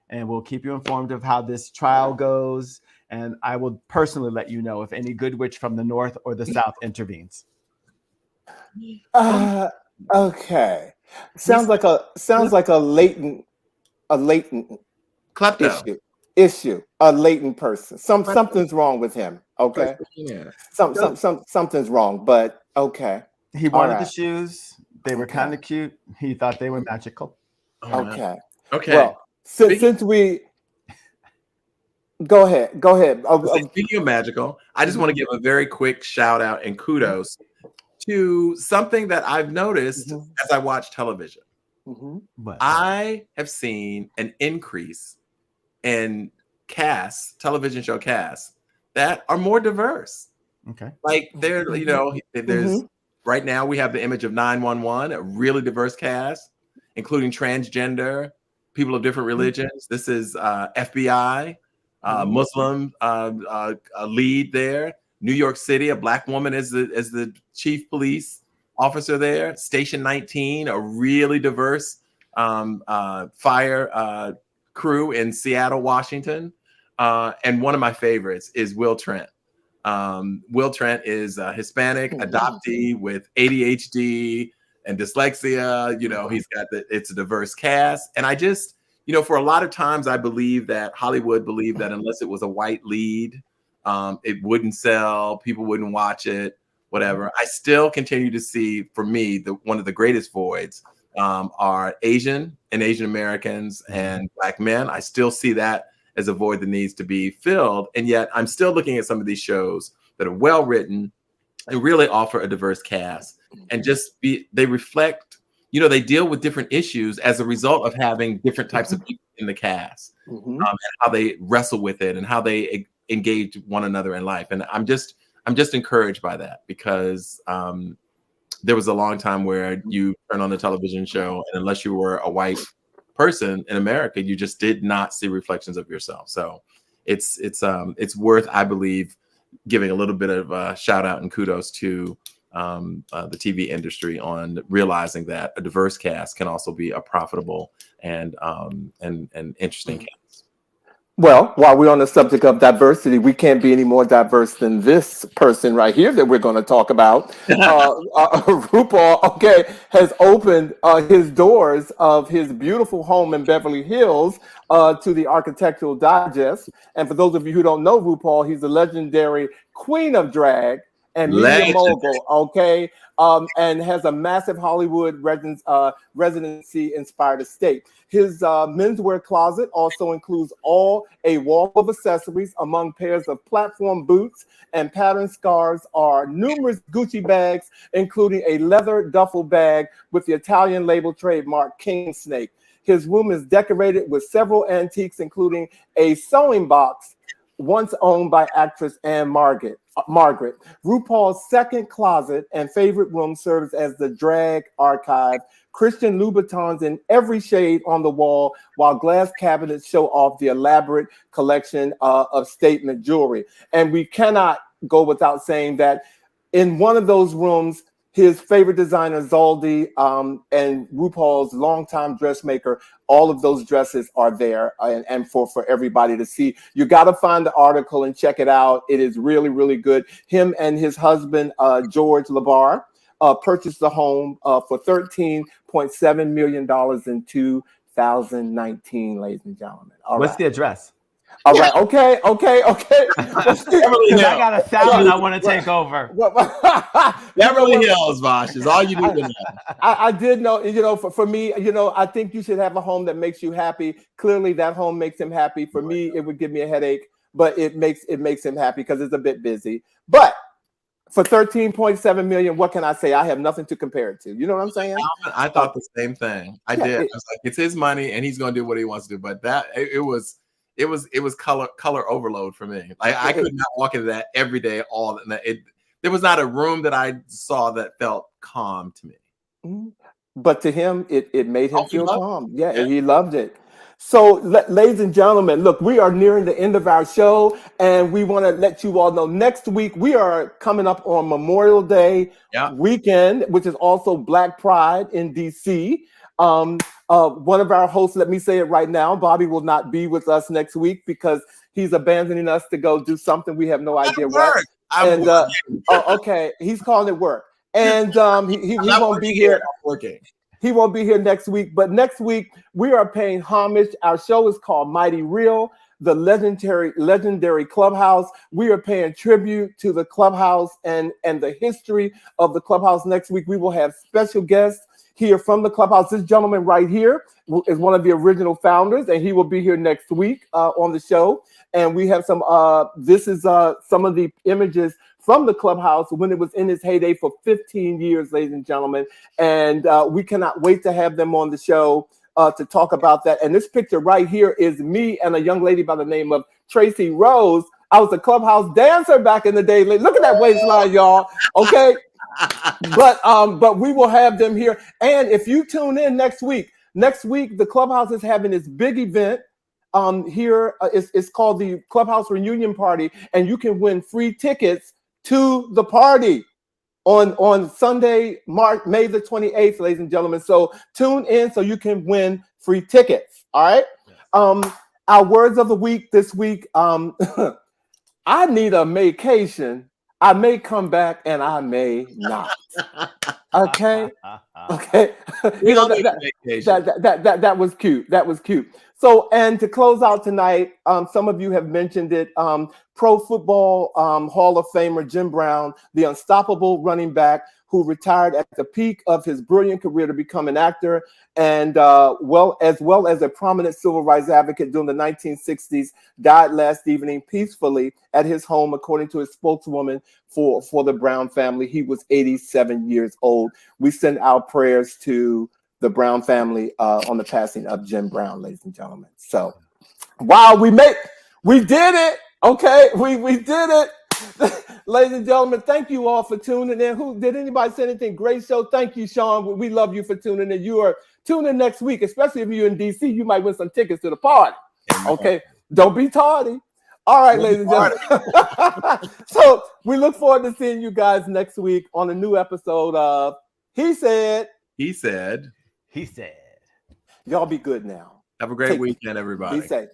and we'll keep you informed of how this trial goes. And I will personally let you know if any good witch from the north or the south intervenes. Okay, sounds like a latent klepto issue, a latent person. Something's wrong with him. Okay, something's wrong, but okay. He wanted the shoes. They were kind of cute. He thought they were magical. Okay. Well, since we go ahead. Speaking of magical, I just want to give a very quick shout out and kudos to something that I've noticed as I watch television. I have seen an increase in television show casts that are more diverse. Okay. Like there's right now we have the image of 911, a really diverse cast, including transgender, people of different religions. This is FBI, Muslim lead there. New York City, a Black woman as the chief police officer there. Station 19, a really diverse fire crew in Seattle, Washington. And one of my favorites is Will Trent. Will Trent is a Hispanic adoptee with ADHD and dyslexia. He's got it's a diverse cast. And I just, for a lot of times I believe that Hollywood believed that unless it was a white lead, it wouldn't sell, people wouldn't watch it, whatever. I still continue to see, for me, one of the greatest voids are Asian and Asian Americans and Black men. I still see that as a void that needs to be filled. And yet I'm still looking at some of these shows that are well written and really offer a diverse cast and they reflect, they deal with different issues as a result of having different types of people in the cast, and how they wrestle with it and how they engage one another in life. And I'm just encouraged by that, because there was a long time where you turn on the television show and unless you were a white person in America, you just did not see reflections of yourself. So it's worth, I believe, giving a little bit of a shout out and kudos to the TV industry on realizing that a diverse cast can also be a profitable and interesting cast. Well, while we're on the subject of diversity, we can't be any more diverse than this person right here that we're going to talk about. RuPaul, okay, has opened his doors of his beautiful home in Beverly Hills to the Architectural Digest. And for those of you who don't know RuPaul, he's a legendary queen of drag and media mogul, okay, and has a massive Hollywood residency-inspired estate. His menswear closet also includes a wall of accessories. Among pairs of platform boots and patterned scarves are numerous Gucci bags, including a leather duffel bag with the Italian label trademark King Snake. His room is decorated with several antiques, including a sewing box once owned by actress Anne Margaret. RuPaul's second closet and favorite room serves as the drag archive. Christian Louboutins in every shade on the wall, while glass cabinets show off the elaborate collection of statement jewelry. And we cannot go without saying that in one of those rooms, his favorite designer, Zaldi, and RuPaul's longtime dressmaker, all of those dresses are there and for everybody to see. You got to find the article and check it out. It is really, really good. Him and his husband, George LeBar, purchased the home for $13.7 million in 2019, ladies and gentlemen. What's the address? All right. Okay. I got 1,000 I want to take over. Beverly Hills, Vash, is all you need to know. I did know, for me, I think you should have a home that makes you happy. Clearly, that home makes him happy. For me, it would give me a headache, but it makes him happy because it's a bit busy. But for $13.7 million, what can I say? I have nothing to compare it to. You know what I'm saying? I thought the same thing. I did. I was like, it's his money, and he's going to do what he wants to do. But it was color overload for me. Like I could not walk into that every day. There was not a room that I saw that felt calm to me. But to him, it made him feel calm. Yeah, he loved it. So, ladies and gentlemen, look, we are nearing the end of our show, and we want to let you all know next week we are coming up on Memorial Day weekend, which is also Black Pride in DC. One of our hosts, let me say it right now, Boddie will not be with us next week because he's abandoning us to go do something. We have no idea what. Okay, he's calling it work. And he won't be here. He won't be here next week. But next week, we are paying homage. Our show is called Mighty Real, the legendary Clubhouse. We are paying tribute to the Clubhouse and the history of the Clubhouse. Next week, we will have special guests here from the Clubhouse. This gentleman right here is one of the original founders, and he will be here next week on the show. And we have some, this is some of the images from the Clubhouse when it was in its heyday for 15 years, ladies and gentlemen. And we cannot wait to have them on the show to talk about that. And this picture right here is me and a young lady by the name of Tracy Rose. I was a Clubhouse dancer back in the day. Look at that waistline, y'all. Okay. But we will have them here. And if you tune in next week, the Clubhouse is having this big event here. It's called the Clubhouse Reunion Party, and you can win free tickets to the party on Sunday, May the 28th, ladies and gentlemen. So tune in so you can win free tickets. All right. Yes. Our words of the week this week. I need a vacation. I may come back and I may not. Okay. That was cute. That was cute. So, and to close out tonight, some of you have mentioned it. Pro Football Hall of Famer Jim Brown, the unstoppable running back who retired at the peak of his brilliant career to become an actor, and as well as a prominent civil rights advocate during the 1960s, died last evening peacefully at his home, according to his spokeswoman for the Brown family. He was 87 years old. We send our prayers to the Brown family on the passing of Jim Brown, ladies and gentlemen. So, wow, we did it. Okay, we did it. Ladies and gentlemen, thank you all for tuning in. Did anybody say anything? Great show. Thank you, Sean. We love you for tuning in. You are Tune in next week, especially if you're in DC. You might win some tickets to the party. Amen. Okay, don't be tardy. All right, ladies and gentlemen. So we look forward to seeing you guys next week on a new episode of He Said. He said. He said. Y'all be good now. Have a great weekend, everybody. Be safe.